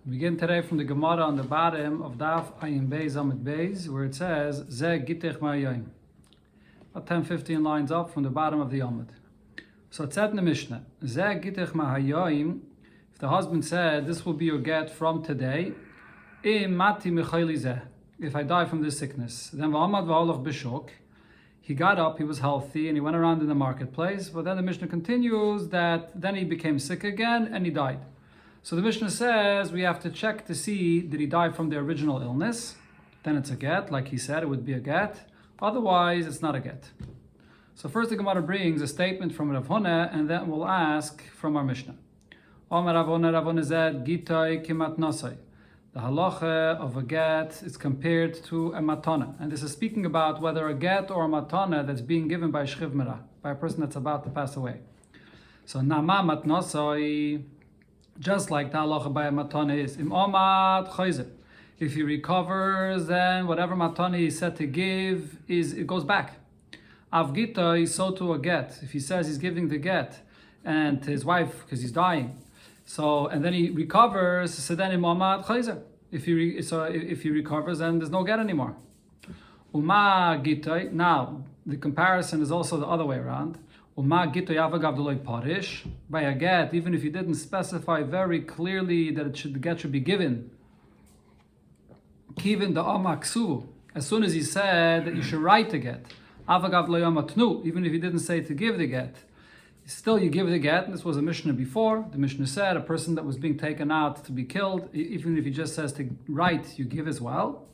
We begin today from the Gemara on the bottom of Daf Ayin Beis Amid Beis, where it says Ze Gittin Ma'ayim. About 10-15 lines up from the bottom of the Amid. So it said in the Mishnah, Ze Gittin Ma'ayim. If the husband said, "This will be your get from today," Im Mati Mechayli Zeh. If I die from this sickness, then V'amad V'halach B'shok. He got up, he was healthy, and he went around in the marketplace. But then the Mishnah continues that then he became sick again and he died. So the Mishnah says we have to check to see, did he die from the original illness? Then it's a get, like he said, it would be a get. Otherwise, it's not a get. So first the Gemara brings a statement from Rav Huna, and then we'll ask from our Mishnah. Omer Rav Huna said, Gittai kimat nasai. The halacha of a get is compared to a matana. And this is speaking about whether a get or a matana that's being given by shchiv mera, by a person that's about to pass away. So nama matnasai, just like the halacha by a matana is, im omad chayzer. If he recovers, then whatever matana he said to give, it goes back. Av gita is so to a get. If he says he's giving the get and to his wife because he's dying, and then he recovers, so then im omad chayzer. If he recovers, then there's no get anymore. Uma gita. Now the comparison is also the other way around. By a get, even if you didn't specify very clearly that the get should be given, kivin the amaksu, as soon as he said that you should write the get, even if he didn't say to give the get, still you give the get. And this was a Mishnah before. The Mishnah said a person that was being taken out to be killed, even if he just says to write, you give as well.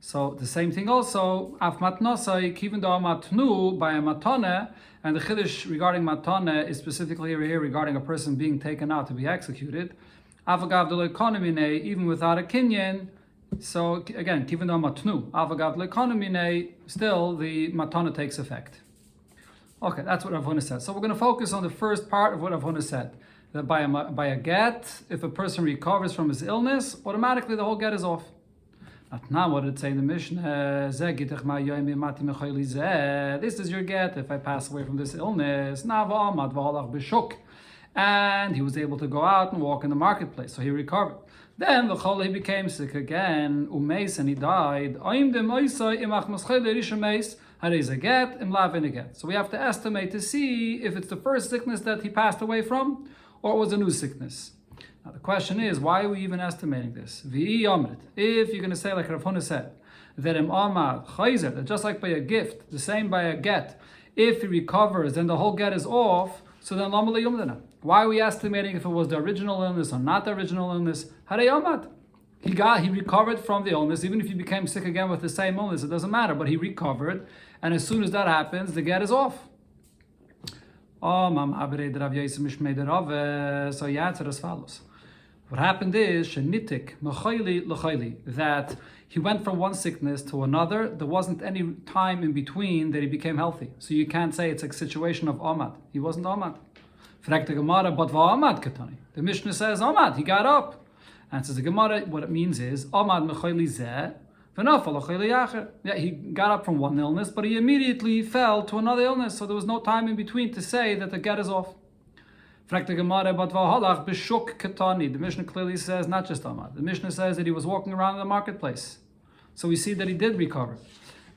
So the same thing also, af matnosai kivin da matnu by a matane, and the chiddush regarding matane is specifically here regarding a person being taken out to be executed. Avagav de lekonomine, even without a kinyan. So again, kivin da matnu, avagav de lekonomine, still the matane takes effect. Okay, that's what Rav Huna said. So we're going to focus on the first part of what Rav Huna said. That by a get, if a person recovers from his illness, automatically the whole get is off. Now what did it say in the Mishnah? This is your get if I pass away from this illness. And he was able to go out and walk in the marketplace, so he recovered. Then he became sick again, and he died. So we have to estimate to see if it's the first sickness that he passed away from, or it was a new sickness. Now the question is, why are we even estimating this? If you're going to say like Rav Huna said, that just like by a gift, the same by a get, if he recovers, then the whole get is off, so then why are we estimating if it was the original illness or not the original illness? He recovered from the illness, even if he became sick again with the same illness, it doesn't matter, but he recovered, and as soon as that happens, the get is off. So he answered as follows. What happened is that he went from one sickness to another. There wasn't any time in between that he became healthy. So you can't say it's a situation of Ahmad. He wasn't Ahmad. The Mishnah says Ahmad, he got up. And says the Gemara, what it means is Ahmad mechayli zeh. Yeah, he got up from one illness, but he immediately fell to another illness. So there was no time in between to say that the get is off. The Mishnah clearly says not just Ahmad. The Mishnah says that he was walking around in the marketplace. So we see that he did recover.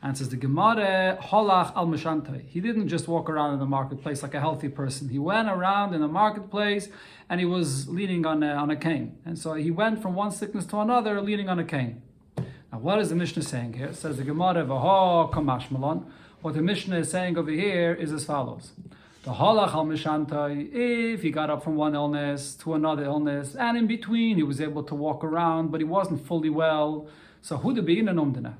And says the Gemara, halach al mishantai. He didn't just walk around in the marketplace like a healthy person. He went around in the marketplace and he was leaning on a cane. And so he went from one sickness to another leaning on a cane. Now, what is the Mishnah saying here? It says the Gemara, what the Mishnah is saying over here is as follows. The halach al mishantai, if he got up from one illness to another illness, and in between he was able to walk around, but he wasn't fully well, so who to be in an umdana?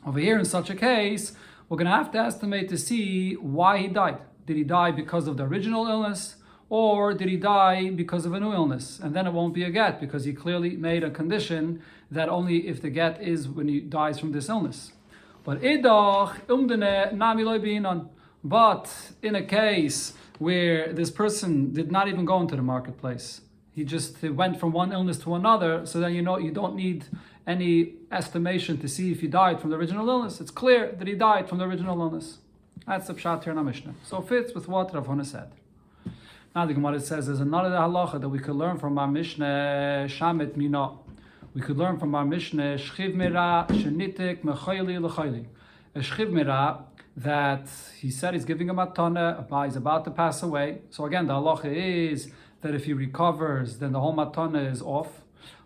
Over here, in such a case, we're going to have to estimate to see why he died. Did he die because of the original illness, or did he die because of a new illness? And then it won't be a get, because he clearly made a condition that only if the get is when he dies from this illness. But but in a case where this person did not even go into the marketplace, he just went from one illness to another, so then you don't need any estimation to see if he died from the original illness. It's clear that he died from the original illness. That's the pshat here in our Mishnah. So it fits with what Rav Huna said. Now the Gemara says there's another halacha that we could learn from our Mishnah, Shamet Mina. we could learn from our Mishnah, Shchiv Mira, Shenitik, Mechayli, Lechayli. A Shchiv Mira, that he said he's giving a matana, he's about to pass away. So again, the halacha is that if he recovers, then the whole matana is off.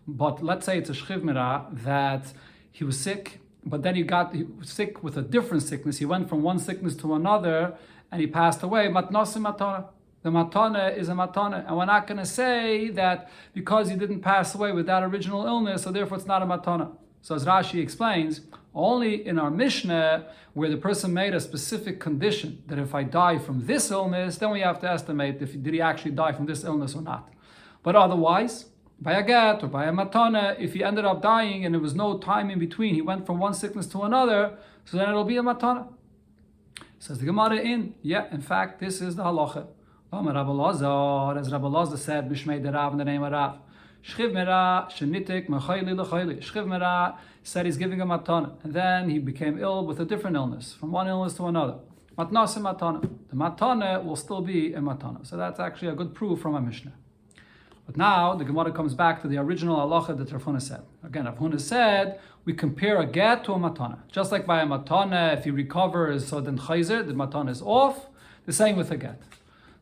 But let's say it's a Shchiv Mira, that he was sick, but then he was sick with a different sickness. He went from one sickness to another, and he passed away. Matnasi matana. The matana is a matana. And we're not going to say that because he didn't pass away with that original illness, so therefore it's not a matana. So as Rashi explains, only in our Mishnah, where the person made a specific condition, that if I die from this illness, then we have to estimate did he actually die from this illness or not. But otherwise, by a get or by a matana, if he ended up dying and there was no time in between, he went from one sickness to another, so then it'll be a matana. Says the Gemara in fact, this is the halacha. As Rabbi Lazar said, Bishmei de Rav, in the name of Rav. Shchiv Mera, Shenitik, Mechayli, Lechayli. Shchiv Mera said he's giving a matana, and then he became ill with a different illness, from one illness to another. Matnasa matana. The matana will still be a matana. So that's actually a good proof from a Mishnah. But now the Gemara comes back to the original halacha that Rav Huna said. Again, Rav Huna said we compare a get to a matana. Just like by a matana, if he recovers, so then chayzer, the matana is off. The same with a get.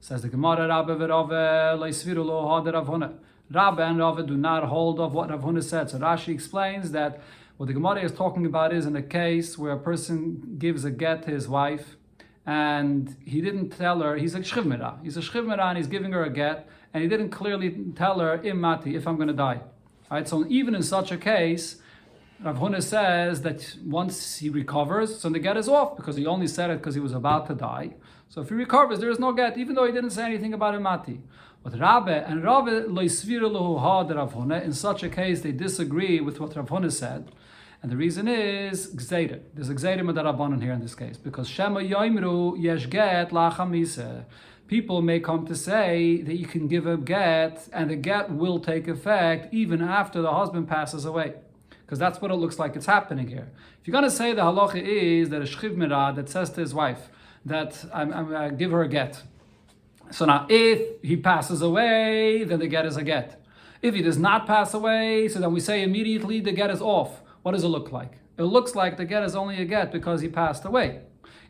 Says the Gemara, Rabbe v'Rave le'sviru lo had Rav Huna. Rabbe and Rave do not hold of what Rav Huna said. So Rashi explains that what the Gemara is talking about is in a case where a person gives a get to his wife, and he didn't tell her, he's a Shchiv Mira. He's a Shchiv Mira and he's giving her a get, and he didn't clearly tell her, Im Mati, if I'm going to die. Right? So even in such a case, Rav Huna says that once he recovers, so the get is off, because he only said it because he was about to die. So if he recovers, there is no get, even though he didn't say anything about Im Mati. But Rabbe and Rabbe loisviru lahu had Rav Huna. In such a case, they disagree with what Rav Huna said, and the reason is gzeira. There's a gzeira madarabanan here in this case, because shema yoimru yesh get lachamise. People may come to say that you can give a get, and the get will take effect even after the husband passes away, because that's what it looks like it's happening here. If you're going to say the halacha is that a shchiv mira that says to his wife that I give her a get. So now, if he passes away, then the get is a get. If he does not pass away, so then we say immediately the get is off. What does it look like? It looks like the get is only a get because he passed away.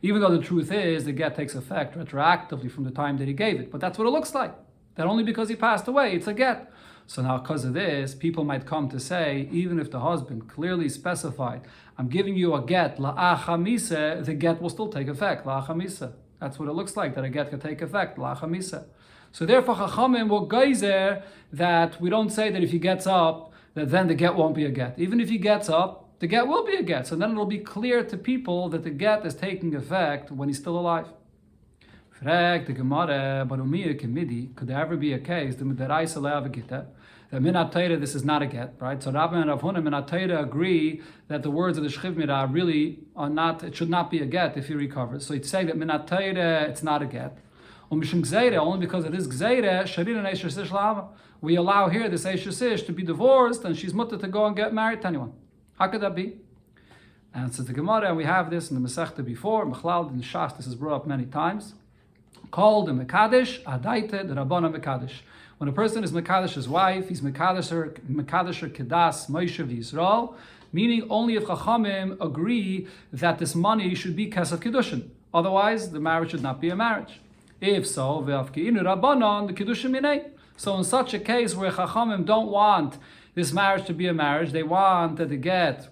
Even though the truth is the get takes effect retroactively from the time that he gave it. But that's what it looks like. That only because he passed away, it's a get. So now because of this, people might come to say, even if the husband clearly specified, I'm giving you a get, la'achamise, the get will still take effect, la'achamise. That's what it looks like, that a get can take effect, la'achamise. So therefore, Chachamim will geyser that we don't say that if he gets up, that then the get won't be a get. Even if he gets up, the get will be a get. So then it'll be clear to people that the get is taking effect when he's still alive. Frag the Gemara, but could there ever be a case that minat Torah this is not a get, right? So Rabbi and Rav Huna minat Torah agree that the words of the Shchiv Mira really are not. It should not be a get if he recovers. So he'd say that minat Torah it's not a get. Only because it is gzeira, we allow here this Eishes to be divorced, and she's mutter to go and get married to anyone. How could that be? And so the Gemara, and we have this in the Masechta before, Mechlal in Shas, this is brought up many times. Called the Mekadesh, Adaite, the Rabbana Mekadesh. When a person is Mekadesh's wife, he's Mekadesher Kedas, Moshe V'Yisrael, meaning only if Chachamim agree that this money should be Kesef Kiddushin. Otherwise, the marriage should not be a marriage. If so, Ve'afki'inu Rabbanon, the Kiddushin Minei. So in such a case where Chachamim don't want this marriage to be a marriage, they want that the get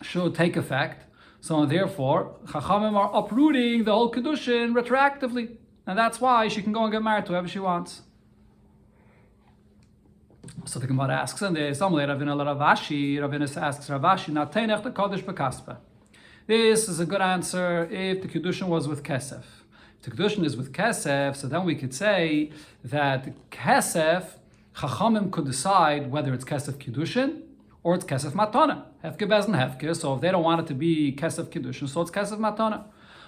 should take effect. So therefore, Chachamim are uprooting the whole Kiddushin retroactively. And that's why she can go and get married to whoever she wants. So the Gemara asks, and there's Ravina asks Ravashi, Natenech the Kodesh Bekaspa. This is a good answer if the Kiddushin was with Kesef. If the Kiddushin is with Kesef, so then we could say that Kesef, Chachamim could decide whether it's Kesef Kiddushin or it's Kesef Matana. Hefke Bezin Hefke, so if they don't want it to be Kesef Kiddushin, so it's Kesef Matana.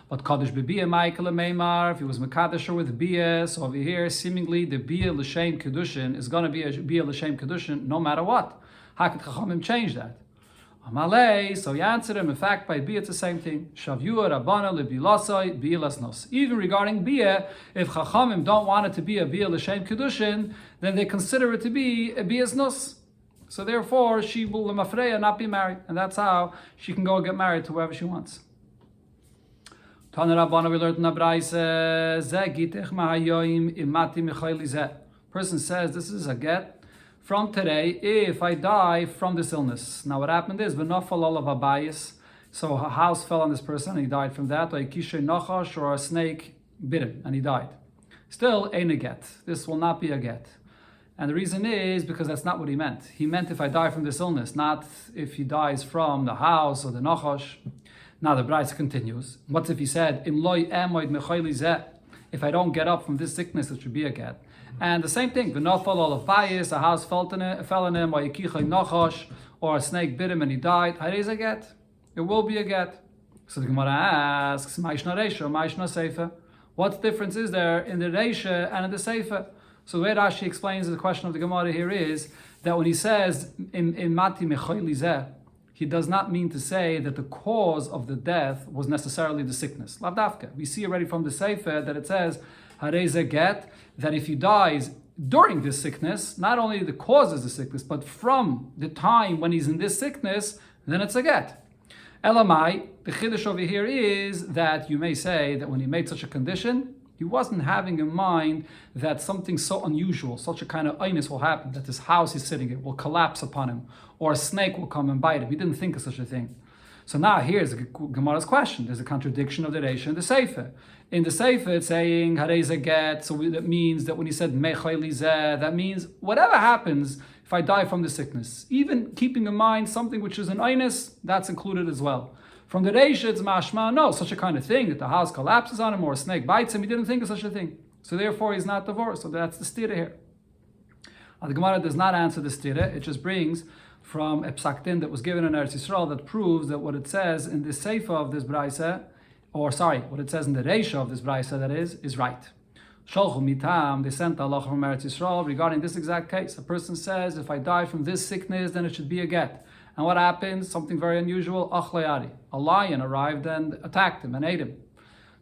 But Kaddish B'Biyah Michael Meimar, if he was Mekadesher with Biyah, so over here, seemingly the Biyah L'Shem Kiddushin is going to be a Biyah L'Shem Kiddushin no matter what. How could Chachamim change that? Amalei, so he answered him, in fact, by Biyah it's the same thing. Shavua Rabbana L'Bilasoi Biyah Lasnos. Even regarding Biyah, if Chachamim don't want it to be a Biyah L'Shem Kiddushin, then they consider it to be a Biyah Nos. So therefore, she will lemafreya not be married, and that's how she can go and get married to whoever she wants. Tana Rabbana, we learned in the Braise, Zeh gitich mahayoim imati mechayli zeh. Person says, this is a get from today if I die from this illness. Now what happened is, v'nofal olav abayis, so a house fell on this person and he died from that, or a kishay nachash, or a snake bit him and he died. Still, ain't a get. This will not be a get. And the reason is because that's not what he meant. He meant if I die from this illness, not if he dies from the house or the nachash. Now the Braise continues. What if he said, Im loy emoid mechayli zeh, if I don't get up from this sickness, it should be a get. And the same thing, v'nofal olav bayis, a house fell on him, or a kishay nachash, or a snake bit him and he died. Harei a get. It will be a get. So the Gemara asks, Ma'ishna reisha, Ma'ishna seifa. What difference is there in the reisha and in the seifa? So the way Rashi explains the question of the Gemara here is that when he says in mati mechayli zeh, he does not mean to say that the cause of the death was necessarily the sickness. Lavdafka. We see already from the seifa that it says harei zeh get, that if he dies during this sickness, not only the cause is the sickness, but from the time when he's in this sickness, then it's a get. Elamai, the chiddush over here is that you may say that when he made such a condition, he wasn't having in mind that something so unusual, such a kind of aynus will happen, that this house he's sitting in will collapse upon him, or a snake will come and bite him. He didn't think of such a thing. So now here's Gemara's question. There's a contradiction of the Reisha and the Seifa. In the Seifa, it's saying, Harei zeh get, so that means that when he said, Mechayli zeh, that means whatever happens, if I die from the sickness, even keeping in mind something which is an aynus, that's included as well. From the Reisha, it's mashma, no, such a kind of thing, that the house collapses on him or a snake bites him, he didn't think of such a thing. So therefore, he's not divorced. So that's the stira here. Now, the Gemara does not answer the stira, it just brings from a psak-din that was given in Eretz Yisrael that proves that what it says in the Seifa of this Braise, what it says in the Reisha of this Braise, that is right. Sholchu mitam, they sent the halacha from Eretz Yisrael regarding this exact case. A person says, if I die from this sickness, then it should be a get. And what happens? Something very unusual. Achlayari. A lion arrived and attacked him and ate him.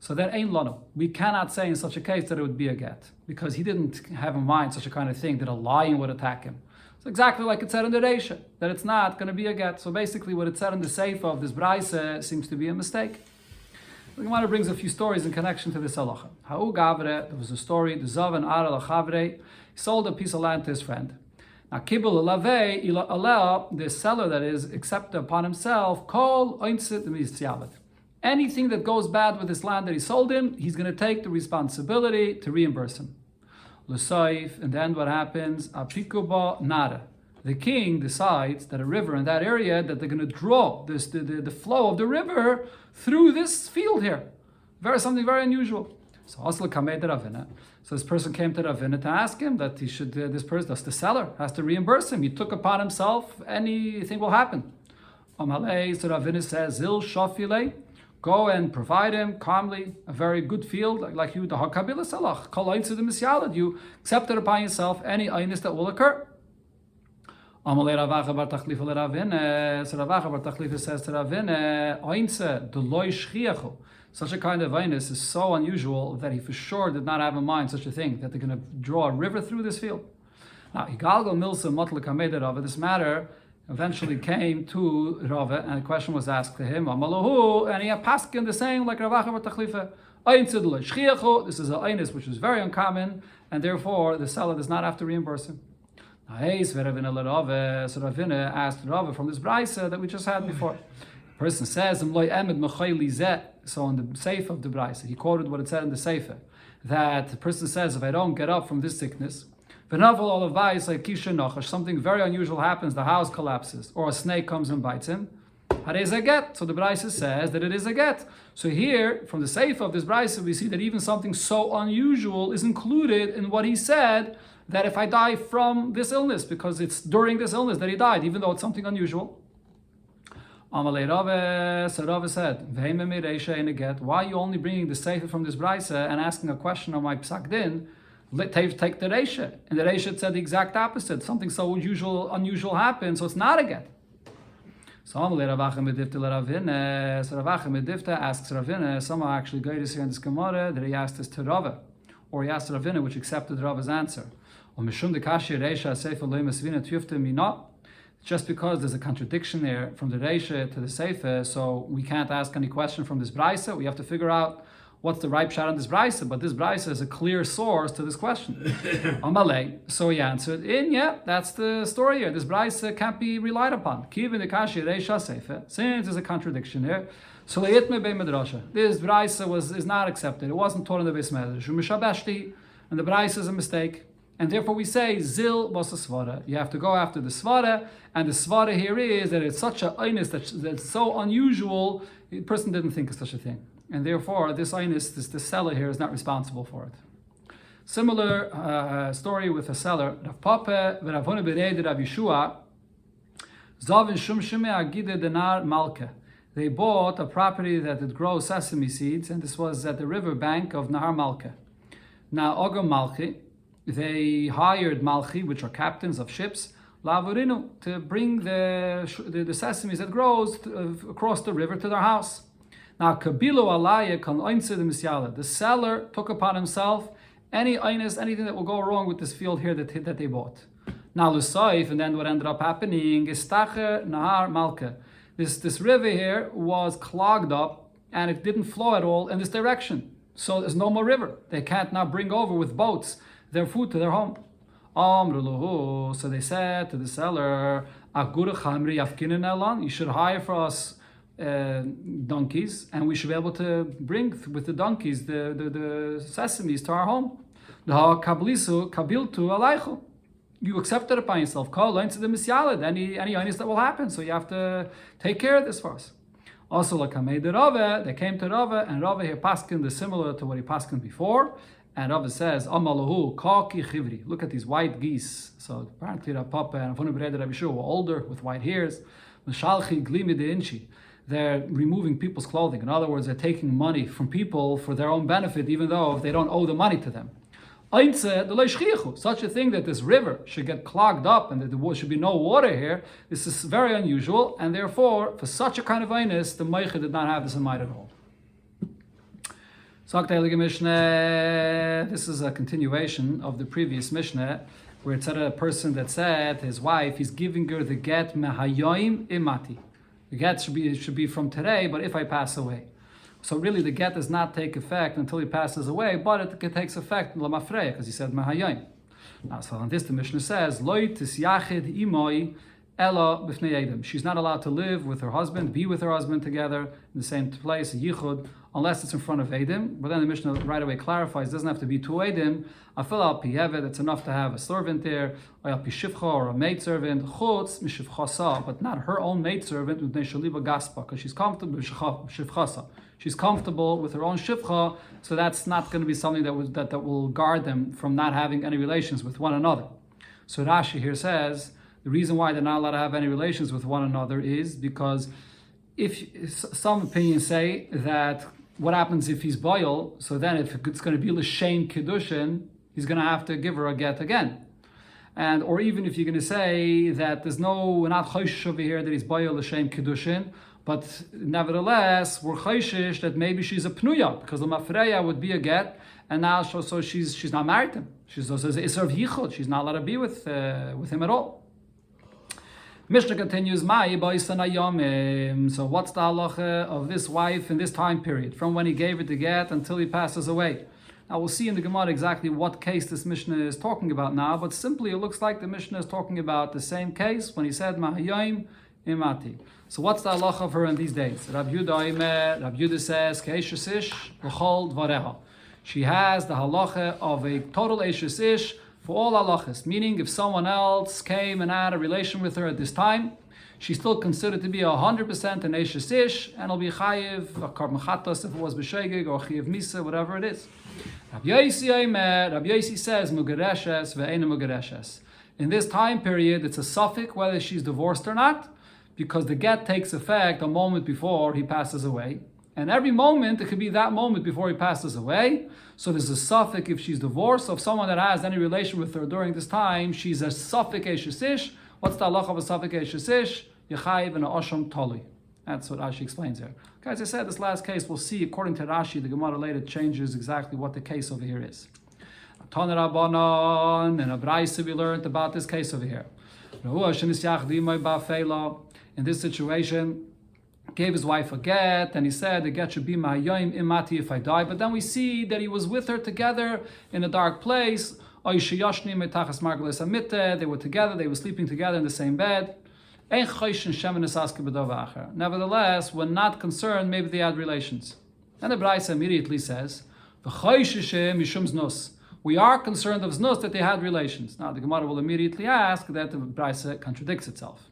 So that ain't lano. We cannot say in such a case that it would be a get, because he didn't have in mind such a kind of thing that a lion would attack him. It's exactly like it said in the Reisha, that it's not going to be a get. So basically what it said in the Seifa of this Braise seems to be a mistake. The Gemara brings a few stories in connection to this halacha. Ha'u gavre, there was a story, the Zav and Ara l'chavre, he sold a piece of land to his friend. Now, Kibul Lavei, Aleh, the seller that is, accepted upon himself, Kol Oinsit Mitzyavet. Anything that goes bad with this land that he sold him, he's going to take the responsibility to reimburse him. L'soif, and then what happens? Apikuba Nara. The king decides that a river in that area, that they're going to draw the flow of the river through this field here. Something very unusual. So this person came to Ravina to ask him that he should, that's the seller, has to reimburse him. He took upon himself, anything will happen. So Ravina says, Zil Shafile, go and provide him calmly a very good field, like you, the Hakabila Salach, Kol to the Misyalad, you accepted upon yourself any aynus that will occur. Amalei Ravacha bar Tachlifa le so Ravacha bar Tachlifa says to Ravina, Oinse, the loy shchiachu. Such a kind of aynus is so unusual that he for sure did not have in mind such a thing, that they're going to draw a river through this field. Now, Higalgal Milsa Motlik Hameda Rava, this matter eventually came to Rava, and a question was asked to him, Amalahu, and he had paskin the same like Ravacha bar Tachlifa. This is an aynus which is very uncommon, and therefore the seller does not have to reimburse him. So Ravina asked Rava from this brisa that we just had before. The person says, so in the Seifa of the brisa, he quoted what it said in the Seifa, that the person says, if I don't get up from this sickness, something very unusual happens, the house collapses, or a snake comes and bites him, a get. So the brisa says that it is a get. So here, from the Seifa of this brisa, we see that even something so unusual is included in what he said, that if I die from this illness, because it's during this illness that he died, even though it's something unusual. Amalei Rave, so Rave said, why are you only bringing the Seifa from this brisa and asking a question on my psak-din? Take the Reisha. In the Reisha it said the exact opposite. Something so unusual happened, so it's not a get. So Amalei Ravacha medifta l'Ravina. So Ravacha medifta asks Ravina, somehow actually guided here in this Gemara, that he asked this to Rava, or he asked Ravina, which accepted Rava's answer. just because there's a contradiction there from the Reisha to the Seifa, so we can't ask any question from this Braisa. We have to figure out what's the right shot on this Braisa, but this Braisa is a clear source to this question. Amalei. So he answered, that's the story here. This Braisa can't be relied upon. Kivin the Kashi Reisha Seifa, since there's a contradiction here. So Leitme Bei Medrasha. This Braisa is not accepted. It wasn't taught in the Beis Medrash. Umishabeshti, and the Braisa is a mistake. And therefore we say, Zil was a svara. You have to go after the svara, and the svara here is that it's such a einus that's so unusual, the person didn't think of such a thing. And therefore, this einus, the seller here, is not responsible for it. Similar story with a seller. Rav Papa, Rav Huna Bereid, Rav Yeshua, Zavin Shum Shime Agide Denar Malke. They bought a property that would grow sesame seeds, and this was at the river bank of Nahar Malke. Now, Ogam Malchi, they hired Malchi, which are captains of ships, Lavurinu, to bring the sesames that grows across the river to their house. Now, Kabilu Alaya kan oinse de misyala. The seller took upon himself anything that will go wrong with this field here that they bought. Now, Lusaif, and then what ended up happening is Tache Nahar Malka. This river here was clogged up and it didn't flow at all in this direction. So there's no more river. They can't now bring over with boats their food to their home. So they said to the seller, you should hire for us donkeys, and we should be able to bring with the donkeys the sesames to our home. You accepted it upon yourself. Any honest that will happen, so you have to take care of this for us. Also, they came to Rava, and Rava here paskin is similar to what he paskin before. And Rava says, Amalahu, Kaki Chivri. Look at these white geese. So apparently Rav Papa and Avunu Bereda Rav Yeshua were older with white hairs. Mashalchi Glimi de Inchi. They're removing people's clothing. In other words, they're taking money from people for their own benefit, even though they don't owe the money to them. Such a thing that this river should get clogged up and that there should be no water here, this is very unusual, and therefore, for such a kind of einus, the Meicha did not have this in mind at all. This is a continuation of the previous Mishnah, where it said a person that said to his wife, he's giving her the get mehayoim imati. The get should be from today, but if I pass away. So really the get does not take effect until he passes away, but it takes effect lamafreya, because he said mehayoim. Now, so on this the Mishnah says, Loi tisyachid imoi ela b'fnei edem. She's not allowed to live with her husband, be with her husband together in the same place, a yichud, unless it's in front of Edim. But then the Mishnah right away clarifies, it doesn't have to be two Edim. Afil al piyeved, it's enough to have a servant there, or al pishivcha, or a maidservant, chutz mishivchasa, but not her own maidservant, udnei shaliba gaspa, because she's comfortable with shivchasa. She's comfortable with her own shivcha, so that's not going to be something that will guard them from not having any relations with one another. So Rashi here says, the reason why they're not allowed to have any relations with one another is because if some opinions say that what happens if he's boil, so then if it's going to be l'shem kiddushin, he's going to have to give her a get again. And or even if you're going to say that we're not choishish over here that he's boil l'shem kiddushin, but nevertheless we're choishish that maybe she's a pnuya, because the mafreya would be a get, and now so she's not married to him. She's also isser of yichud. She's not allowed to be with him at all. Mishnah continues, so what's the halacha of this wife in this time period, from when he gave her the get until he passes away? Now we'll see in the Gemara exactly what case this Mishnah is talking about now, but simply it looks like the Mishnah is talking about the same case when he said Mahayim Imati. So what's the halacha of her in these days? Rabbi Yudah says, she has the halacha of a total Eishes Ish for all halachas, meaning if someone else came and had a relation with her at this time, she's still considered to be 100% an Eishes Ish, and will be chayiv, a karmachatos if it was b'shegig, or chayiv misa, whatever it is. Rabbi Yosi says, mugereshes ve'ena mugereshes. In this time period, it's a suffix whether she's divorced or not, because the get takes effect a moment before he passes away. And every moment, it could be that moment before he passes away. So there's a suffix if she's divorced. So if someone that has any relation with her during this time, she's a suffix Eishes Ish. What's the halacha of a suffix Eishes Ish? Yechayiv and a osham toli. That's what Rashi explains here. Okay, as I said, this last case, we'll see, according to Rashi, the Gemara later changes exactly what the case over here is. Tana Rabbanon, and a Braisa we learned about this case over here. In this situation, gave his wife a get, and he said the get should be ma'ayim imati if I die. But then we see that he was with her together in a dark place. They were together, they were sleeping together in the same bed. Nevertheless, we're not concerned, maybe they had relations. And the Braisa immediately says, we are concerned of znus that they had relations. Now the Gemara will immediately ask that the Braisa contradicts itself.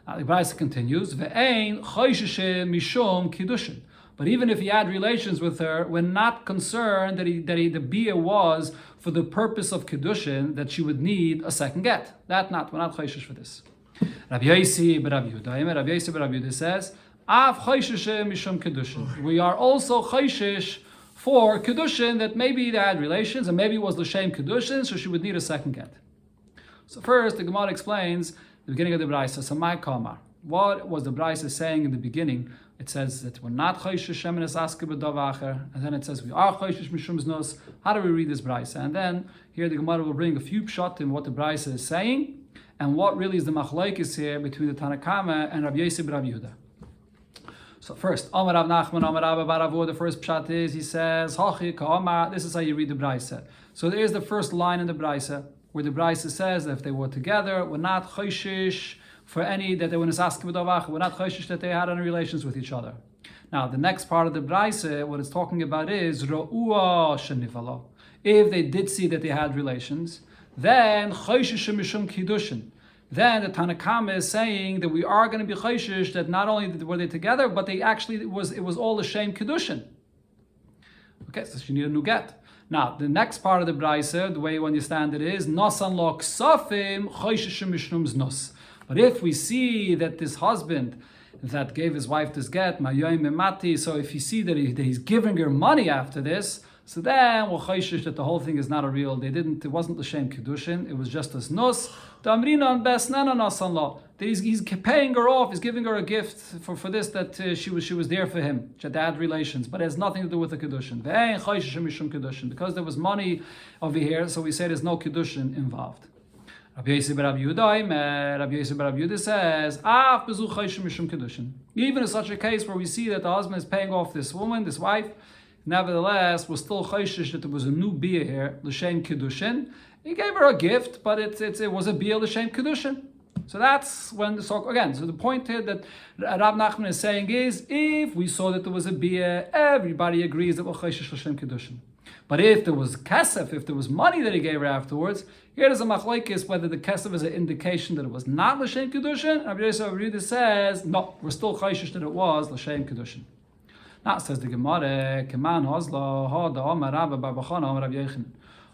The Braisa continues, but even if he had relations with her, we're not concerned that the bia was for the purpose of kiddushin, that she would need a second get. We're not chayshish for this. Rabbi Yosi bar Rabbi Yehuda says, Av chayshish mishum kiddushin. We are also chayshish for kiddushin, that maybe they had relations and maybe it was l'shem kiddushin, so she would need a second get. So first, the Gemara explains the beginning of the Braisa. So my kamar, what was the Braisa saying in the beginning? It says that we're not chayshish shemenes aske b'dav acher, and then it says we are chayshish mishum znus. How do we read this Braisa? And then here the Gemara will bring a few pshatim what the Braisa is saying, and what really is the machlokes here between the Tanakama and Rabbi Yosi bar Rabbi Yehuda. So first, Amar Rav Nachman, Amar Rabba bar Avoda, the first pshat is, he says, Hachi ka'amar, this is how you read the Braisa. So there is the first line in the Braisa, where the Braisa says that if they were together, we're not chayshish for any, that they were nisaske b'davach, we're not chayshish that they had any relations with each other. Now, the next part of the Braisa, what it's talking about is, Ra'ua shenivala. If they did see that they had relations, then chayshish mishum kiddushin. Then the Tanakama is saying that we are going to be chayshish that not only were they together, but they actually it was all a shame kiddushin. Okay, so she need a new get. Now the next part of the Braisa, the way you understand it is nasan lo ksafim chayshish mishnum znos. But if we see that this husband that gave his wife this get, mayoim emati, so if you see that he's giving her money after this, so then we'll chayshish that the whole thing is not a real. It wasn't the shem kiddushin. It was just as nos. The amrina on best nana nasan lo. He's paying her off. He's giving her a gift for this, that she was there for him. She had relations, but it has nothing to do with the kiddushin. Ve'ein chayshish mishum kiddushin, because there was money over here. So we say there's no kiddushin involved. Rabbi Yosi bar Rabbi Yehuda says, Af bezu chayshish mishum kiddushin. Even in such a case where we see that the husband is paying off this woman, this wife, nevertheless, we're still chayshish that there was a new bia here, l'shem kiddushin. He gave her a gift, but it was a bia l'shem kiddushin. So that's when the so again. So the point here that Rav Nachman is saying is, if we saw that there was a bia, everybody agrees that we're chayshish l'shem kiddushin. But if there was kesef, if there was money that he gave her afterwards, here there's a machlokes whether the kesef is an indication that it was not l'shem kiddushin. Rabbi Yosi says no, we're still chayshish that it was l'shem kiddushin. Now says the Gemara, Keman Hozla, Ha da Amar Rabba bar Bachana Amar Rabbi Yochanan.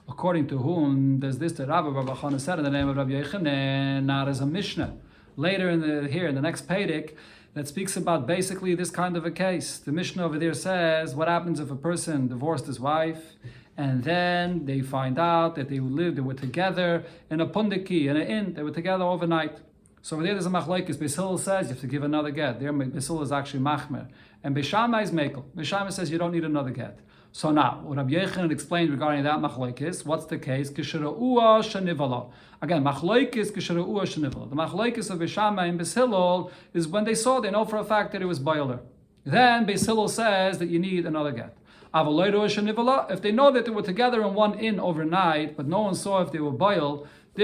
According to whom does this the Rabba bar Bachana said in the name of Rabbi Yochanan? Now there's a Mishnah later in the next Pedic that speaks about basically this kind of a case. The Mishnah over there says, what happens if a person divorced his wife and then they find out that they were together in a pundiki, in an inn, they were together overnight. So over there's a machlokes. Beis Hillel says you have to give another get. There, Beis Hillel is actually machmer, and Beis Shammai is mekel. Beis Shammai says you don't need another get. So now, what Rabbi Yochanan explained regarding that machlokes, what's the case? Kishara'ua shenivala. Again, machlokes kishara'ua shenivala. The machlokes of Beis Shammai and Beis Hillel is when they know for a fact that it was boiler. Then Beis Hillel says that you need another get. If they know that they were together in one inn overnight, but no one saw if they were boiled, so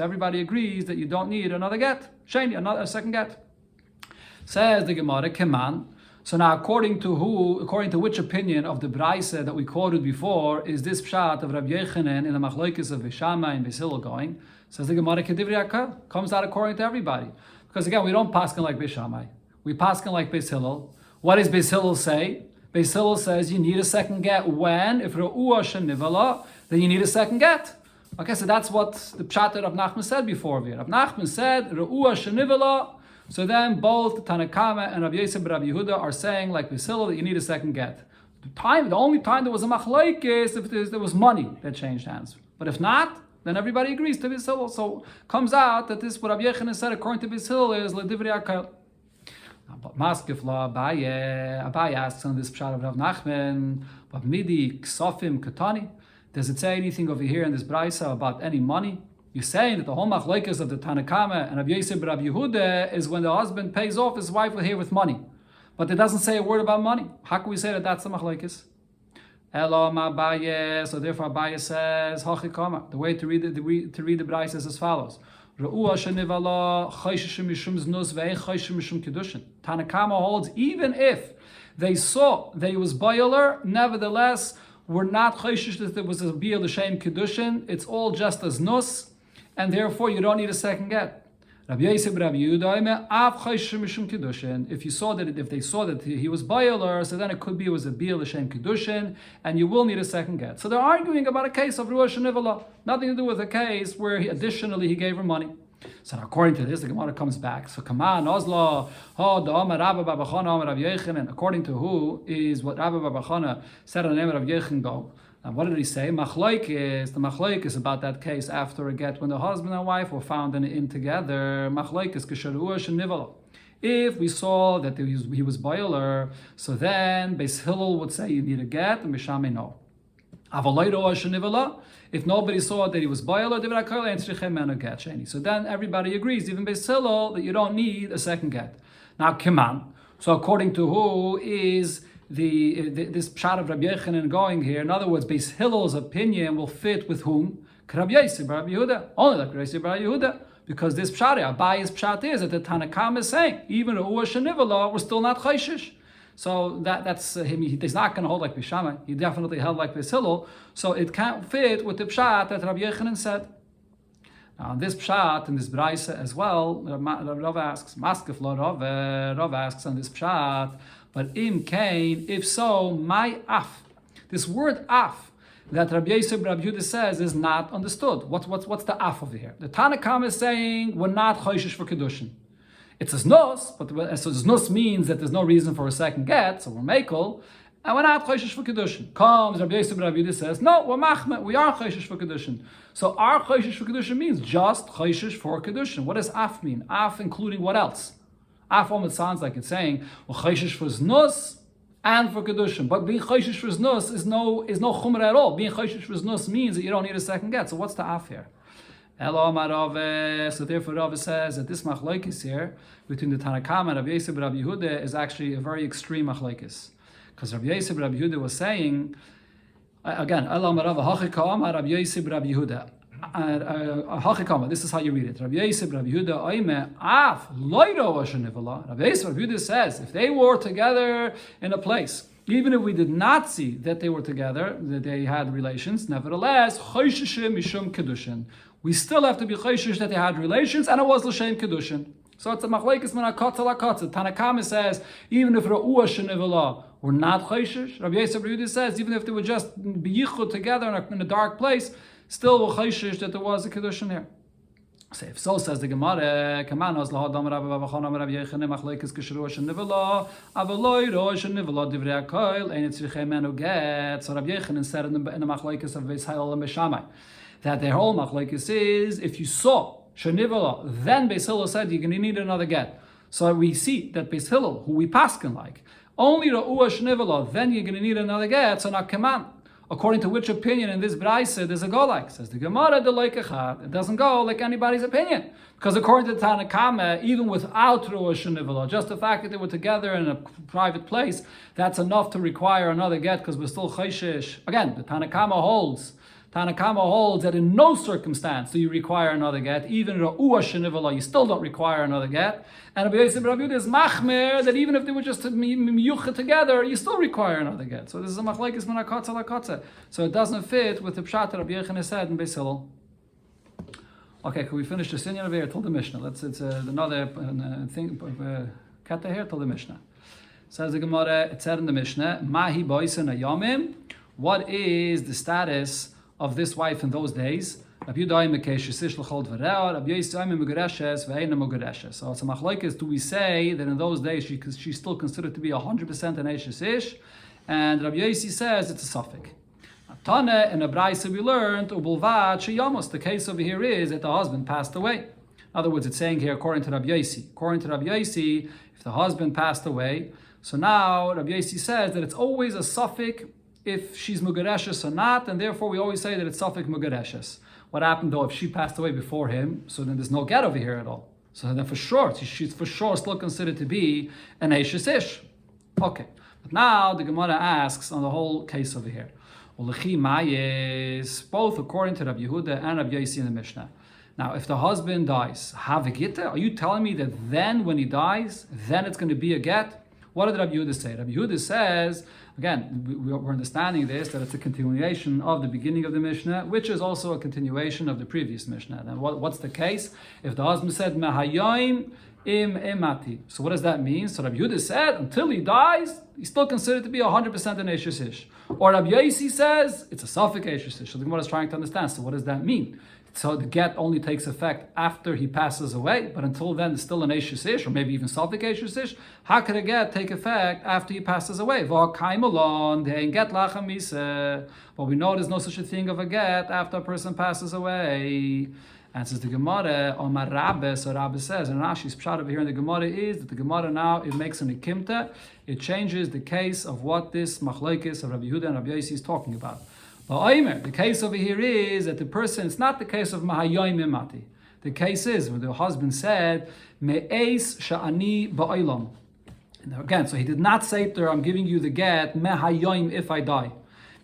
everybody agrees that you don't need another get. Sheni, a second get. Says the Gemara, Keman. So now according to which opinion of the Braisa that we quoted before is this pshat of Rabbi Yochanan in the machlokes of Beis Shammai and Beis Hillel going? Says the Gemara, Kedivri Akal, comes out according to everybody. Because again, we don't paskin like Beis Shammai. We paskin like Beis Hillel. What does Beis Hillel say? Beis Hillel says you need a second get when, if Ra'ua shenivala, then you need a second get. Okay, so that's what the pshat that Rav Nachman said before here. Rav Nachman said, Re'ua shenivala. So then both Tanakama and Rav Yosi bar Rabbi Yehuda are saying, like Beis Hillel, that you need a second get. The only time there was a machlokes if there was money that changed hands. But if not, then everybody agrees to Beis Hillel. So comes out that this, what Rabbi Yochanan said according to Beis Hillel, is L'divrei Akal. But Maskef la Abaye asks on this pshat of Rav Nachman, but Midi Ksofim Katani. Does it say anything over here in this Braisa about any money? You're saying that the whole machlokes of the Tanakama and Rabbi Yosef Rabbi Yehuda is when the husband pays off his wife here with money. But it doesn't say a word about money. How can we say that that's the machlokes? Elo ma Abaye. So therefore Abaye says hachikama. The way to read the Braisa is as follows. Tanakama holds even if they saw that he was boiler, nevertheless were not chayshish that there was a biel l'shem kedushin. It's all just as nus, and therefore you don't need a second get. Rabbi Yosef Rabbi Yehuda av chayshish mishum kedushin. If they saw that he was boiler, so then it could be it was a biel l'shem kedushin, and you will need a second get. So they're arguing about a case of ruach shenivala, nothing to do with a case where additionally he gave her money. So now, according to this, the Gemara comes back. So come on, Ozlo, according to who is what Rabbi Babachana said on the name of Yechon go. And what did he say? The machlok is about that case after a get when the husband and wife were found in together. Machlok is kisharuah shenivala. If we saw that he was boiler, so then Beis Hillel would say you need a get, and Mishame no. If nobody saw that he was boiler, so then everybody agrees, even Beis Hillel, that you don't need a second get. Now, Kiman. So according to who is this pshat of Rabbi Yechanan going here? In other words, Beis Hillel's opinion will fit with whom? Rabbi Yosef Rabbi Yehuda. Only like Rabbi Yosef Rabbi Yehuda. Because this pshat, Abaye's pshat is that the Tanakam is saying, even Ruach Shenivala, we're still not chayshish. So that's him. He's not going to hold like Bishama. He definitely held like Beis Hillel. So it can't fit with the pshat that Rabbi Yechanan said. Now, on this pshat, in this Braisa as well, Rav asks, Maskef lo Rav asks on this pshat, but im kain, if so, my af. This word af that Rabbi Yosef Rabbi Yehuda says is not understood. What's the af over here? The Tanakam is saying we're not chayshish for kedushin. It says nos, but so nos means that there's no reason for a second get, so we're mekel, and we're not chayshish for kedushin. Comes Rabbi Yosef Rabbi Yehuda says, no, we're machmet, we are chayshish for kedushin. So our chayshish for kedushin means just chayshish for kedushin. What does af mean? Af including what else? Af almost sounds like it's saying, well, chayshish for znus and for kedushin. But being chayshish for znus is no chumrah at all. Being chayshish for znus means that you don't need a second get. So what's the af here? So therefore Rav says that this machlokes here between the Tanakama and Rabbi Yosef Rabbi Yehuda is actually a very extreme machlokes. Because Rabbi Yosef Rabbi Yehuda was saying, again, Rabbi Yosef Rabbi Yehuda. This is how you read it. Rabbi Yosef Rabbi Yehuda af loyro ashenivala. Rabbi Yosef Rabbi Yehuda says if they were together in a place, even if we did not see that they were together, that they had relations, nevertheless, chayshish mishum kedushin. We still have to be chayshish that they had relations, and it was l'shem kedushin. So it's a machlekes min hakotza lakotza. Tanakama says even if ra'ua shenivala were not chayshish, Rabbi Yosef Rabbi Yehuda says even if they would just be yichud together in a dark place, still were chayshish that there was a kedushin here. So if so, says the Gemara, Kamanos lahadam Rabbi Babachana Rabbi Yechanan machlekes kishruah shenivala avaloi rosh shenivala divrei hakoil ein tzrichem menu get. So Rabbi Yechanan said in the machlekes of Beis Hillel and Beis Shammai that their whole machlekes is if you saw shenivala, then Beis Hillel said you're going to need another get. So we see that Beis Hillel, who we paskin like, only ra'ua shenivala, then you're going to need another get. So now Kaman. According to which opinion in this Braisa there's a go like? Says the Gemara, it doesn't go like anybody's opinion. Because according to Tanakama, even without Ruach Shenivala, just the fact that they were together in a private place, that's enough to require another get because we're still chayshish. Again, the Tanakama holds that in no circumstance do you require another get. Even Ruach Shenivala, you still don't require another get. And Rabbi Yosef Rabbi Yehuda is machmer that even if they were just miyucha together, you still require another get. So this is a machlekes min hakotza lakotza. So it doesn't fit with the pshat that Rabbi Yechanan said in Beis Hillel. Okay, can we finish the sinyan over here till the Mishnah? It's another thing, kata here till the Mishnah. Says the Gemara, it said in the Mishnah, Mahi boisen ayomim. What is the status of this wife in those days? So it's a machlokes. Do we say that in those days she's still considered to be 100% an ish? And Rabbi Yossi says it's a suffix. Tana in a Braisa we learned the case over here is that the husband passed away. In other words, it's saying here according to Rabbi Yossi. According to Rabbi Yossi, if the husband passed away, so now Rabbi Yossi says that it's always a suffix if she's mugareshes or not, and therefore we always say that it's suffix mugareshes. What happened though if she passed away before him? So then there's no get over here at all. So then for sure, she's for sure still considered to be an Eishes Ish. Okay, but now the Gemara asks on the whole case over here. Both according to Rabbi Yehuda and Rabbi Yossi in the Mishnah. Now, if the husband dies, have a Gittin? Are you telling me that then when he dies, then it's going to be a get? What did Rabbi Yehuda say? Rabbi Yehuda says, again, we're understanding this, that it's a continuation of the beginning of the Mishnah, which is also a continuation of the previous Mishnah. And what's the case? If the husband said, Mehayoim im emati. So what does that mean? So Rabbi Yehuda said, until he dies, he's still considered to be 100% an Eishes Ish. Or Rabbi Yossi says, it's a Safek Eishes Ish. So the Gemara is trying to understand. So what does that mean? So the get only takes effect after he passes away, but until then it's still an Eishes Ish, or maybe even Safek Eishes Ish. How could a get take effect after he passes away? But we know there's no such a thing of a get after a person passes away. And says the Gemara, Omar Rabbe, so Rabbe says, and Rashi's pshat over here in the Gemara is that the Gemara now, it makes an ikimta, it changes the case of what this machlokes of Rabbi Yehuda and Rabbi Yossi is talking about. The case over here is that the person, it's not the case of Mahayoim Imati. The case is where the husband said, Me'eis sha'ani ba'olam. Again, so he did not say to her, I'm giving you the get, Mehayoim if I die.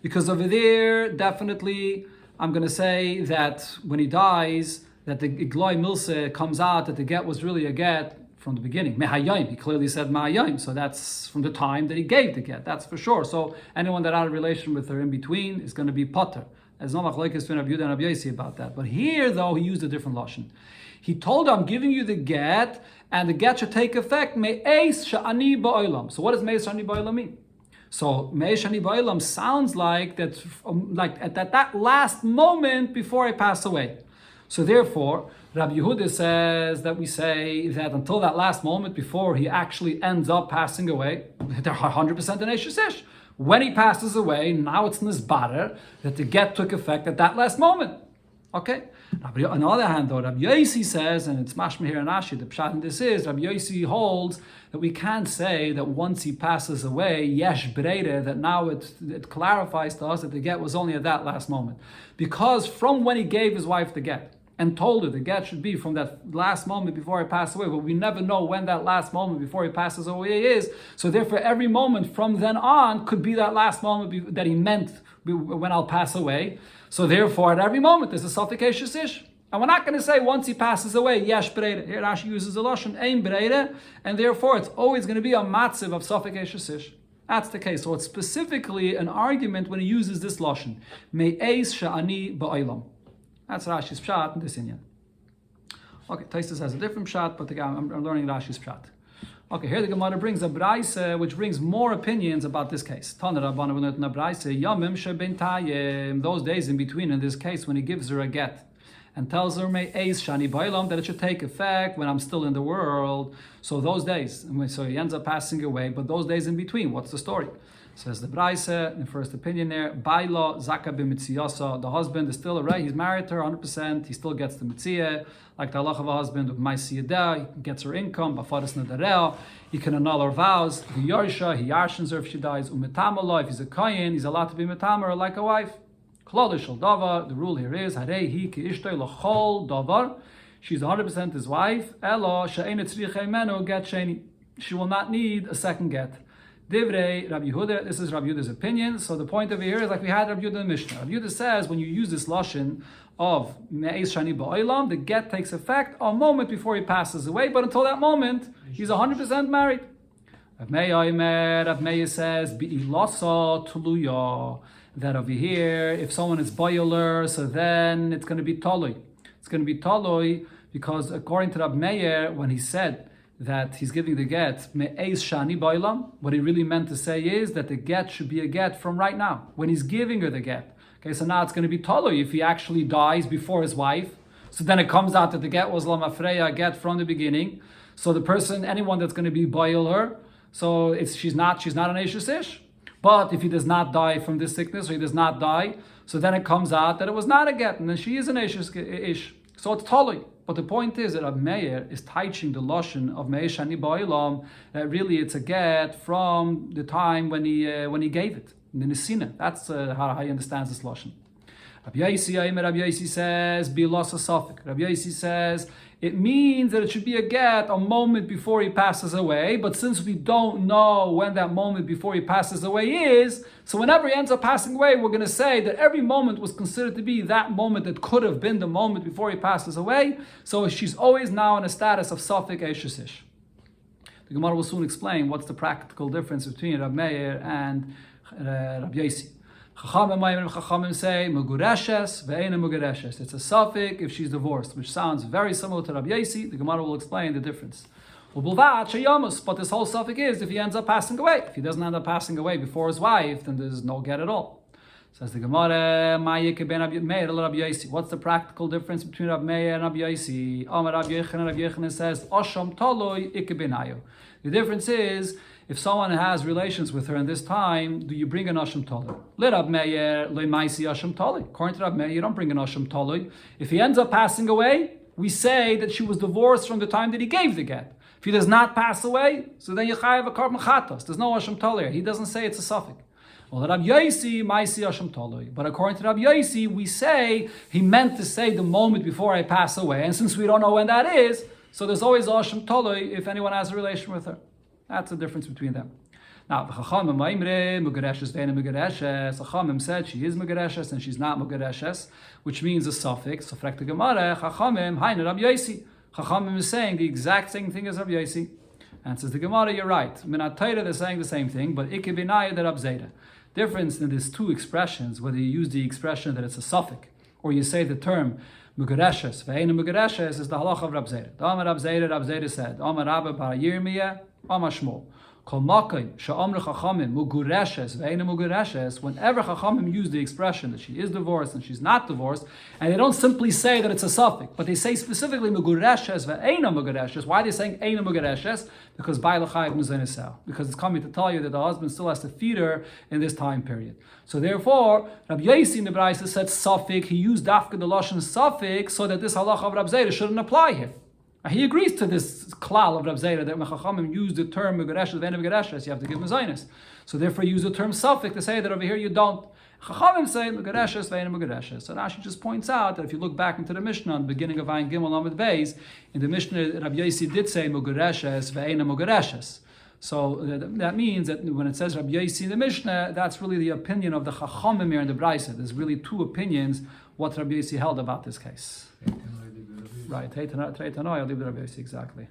Because over there, definitely, I'm going to say that when he dies, that the Igloi Milse comes out that the get was really a get from the beginning. Mehayim, he clearly said Mehayim, so that's from the time that he gave the get, that's for sure. So anyone that had a relation with her in between is going to be potter. There's no machlokes between Rabbi Yehuda and Rabbi Yossi about that. But here, though, he used a different lashon. He told her, I'm giving you the get, and the get should take effect. Me'eis sha'ani ba'olam. So what does me'eis sha'ani ba'olam mean? So me'eis sha'ani ba'olam sounds like that, like at that last moment before I pass away. So therefore, Rabbi Yehuda says that we say that until that last moment before he actually ends up passing away, they're 100% an Eishes Ish. When he passes away, now it's nisbarer that the get took effect at that last moment. Okay? On the other hand, though, Rabbi Yossi says, and it's mashma here and Ashi, the pshat in this is, Rabbi Yossi holds that we can't say that once he passes away, yesh breire, that now it clarifies to us that the get was only at that last moment. Because from when he gave his wife the get, and told her the get should be from that last moment before he passed away, but we never know when that last moment before he passes away is. So therefore, every moment from then on could be that last moment that he meant when I'll pass away. So therefore, at every moment, there's a Safek Eishes Ish. And we're not going to say once he passes away, yesh breire. Here Rashi uses the lashon ein breire, and therefore it's always going to be a matziv of Safek Eishes Ish. That's the case. So it's specifically an argument when he uses this lashon. Me'eis sha'ani ba'olam. That's Rashi's pshat in this inyan. Okay, Tosfos has a different pshat, but again, I'm learning Rashi's pshat. Okay, here the Gemara brings a braise, which brings more opinions about this case. Those days in between, in this case, when he gives her a get and tells her that it should take effect when I'm still in the world. So those days, so he ends up passing away, but those days in between, what's the story? Says the Braise, in the first opinion there, Baila Zaka b'mitziyasa, the husband is still right, he's married to her 100%, he still gets the mitziyah, like the halach of a husband with Maisiyada, he gets her income, Bafaris Nadarel, he can annul her vows, he Yarsha, he yarshins her if she dies, Umetamala, if he's a Kayin, he's allowed to be Metamer like a wife. Klolishal Davar, the rule here is, Harei hi ki ishtoi l'chol Davar, she's 100% his wife, Elo, she'enet tzrichei menu get sheni, she will not need a second get. Divrei Rabbi Yehuda, this is Rabbi Yehuda's opinion. So the point over here is like we had Rabbi Yehuda in the Mishnah. Rabbi Yehuda says when you use this lashon of me'eis shani ba'olam, the get takes effect a moment before he passes away, but until that moment, he's 100% married. Rav Meir says, bi'ilasa tuluya, that over here, if someone is boiler, so then it's going to be taloi. It's going to be taloi because according to Rav Meir, when he said that he's giving the get, me'eis shani ba'olam, what he really meant to say is that the get should be a get from right now, when he's giving her the get. Okay, so now it's going to be taloi if he actually dies before his wife. So then it comes out that the get was lamafreya, get from the beginning. So the person, anyone that's going to be boiler, so she's not an Eishes Ish. But if he does not die from this sickness, or he does not die, so then it comes out that it was not a get, and then she is an Eishes Ish. So it's taloi. But the point is that Rab Meir is teaching the lashon of Me'eis shani ba'olam that really it's a get from the time when he gave it, the nesina. That's how he understands this lashon. Rabbi Yossi says, be lost a suffix. Rabbi Yossi says, it means that it should be a get a moment before he passes away, but since we don't know when that moment before he passes away is, so whenever he ends up passing away, we're going to say that every moment was considered to be that moment that could have been the moment before he passes away, so she's always now in a status of suffix Eishesish. The Gemara will soon explain what's the practical difference between Rab Meir and Rabbi Yossi. Chachamim say Mugureshes ve'ena Mugureshes. It's a suffix if she's divorced, which sounds very similar to Rabbi Yossi. The Gemara will explain the difference. But this whole suffix is if he ends up passing away. If he doesn't end up passing away before his wife, then there's no get at all. Says the Gemara, what's the practical difference between Rab Meir and Rabbi Yossi? Rabbi Yochanan says, Osham toloi ikke benayo. The difference is, if someone has relations with her in this time, do you bring an Osham toloi? Let Rab Meir le maisi Osham toloi. According to Rab Meir, you don't bring an Osham toloi. If he ends up passing away, we say that she was divorced from the time that he gave the get. If he does not pass away, so then you chayav a korban chatos. There's no Osham toloi. He doesn't say it's a suffix. Well, Rabbi Yossi, Maisi Osham Toloi. But according to Rabbi Yossi, we say he meant to say the moment before I pass away. And since we don't know when that is, so there's always Osham Toloi if anyone has a relation with her. That's the difference between them. Now, Chachamim said she is Mugereshes and she's not Mugereshes, which means a suffix. So, Frekta Gemara, Chachamim, Hainu Rabbi Yossi. Chachamim is saying the exact same thing as Rabbi Yossi. And says the Gemara, you're right. Minat Torah, they're saying the same thing, but Ikke Binaya de Rab Zera. Difference in these two expressions, whether you use the expression that it's a suffix, or you say the term Mugereshes, ve'ena Mugereshes, is the halacha of Rab Zera. The Amar Rab Zera said, Amar Rabba bar Yirmiyah, Amar Shmuel. Whenever Chachamim use the expression that she is divorced and she's not divorced, and they don't simply say that it's a suffix, but they say specifically Mugureshes ve'ena Mugureshes. Why are they saying Eina Mugureshes? Because because it's coming to tell you that the husband still has to feed her in this time period. So therefore, Rabbi Yossi in the Braisa said suffix. He used dafka the lashon suffix so that this halacha of Rab Zera shouldn't apply here. He agrees to this klal of Rab Zera that when Chachamim use the term Mugereshes, ve'ena Mugereshes, you have to give mezainis. So therefore, use the term suffix to say that over here you don't. Chachamim say Mugereshes, ve'ena Mugereshes. So Rashi just points out that if you look back into the Mishnah, on the beginning of Ayin Gimel Amud Beis, in the Mishnah, Rabbi Yossi did say Mugereshes, ve'ena Mugereshes. So that means that when it says Rabbi Yossi in the Mishnah, that's really the opinion of the Chachamim here in the Braisa. There's really two opinions what Rabbi Yossi held about this case. Right, I'll leave the Rabbi Yossi exactly.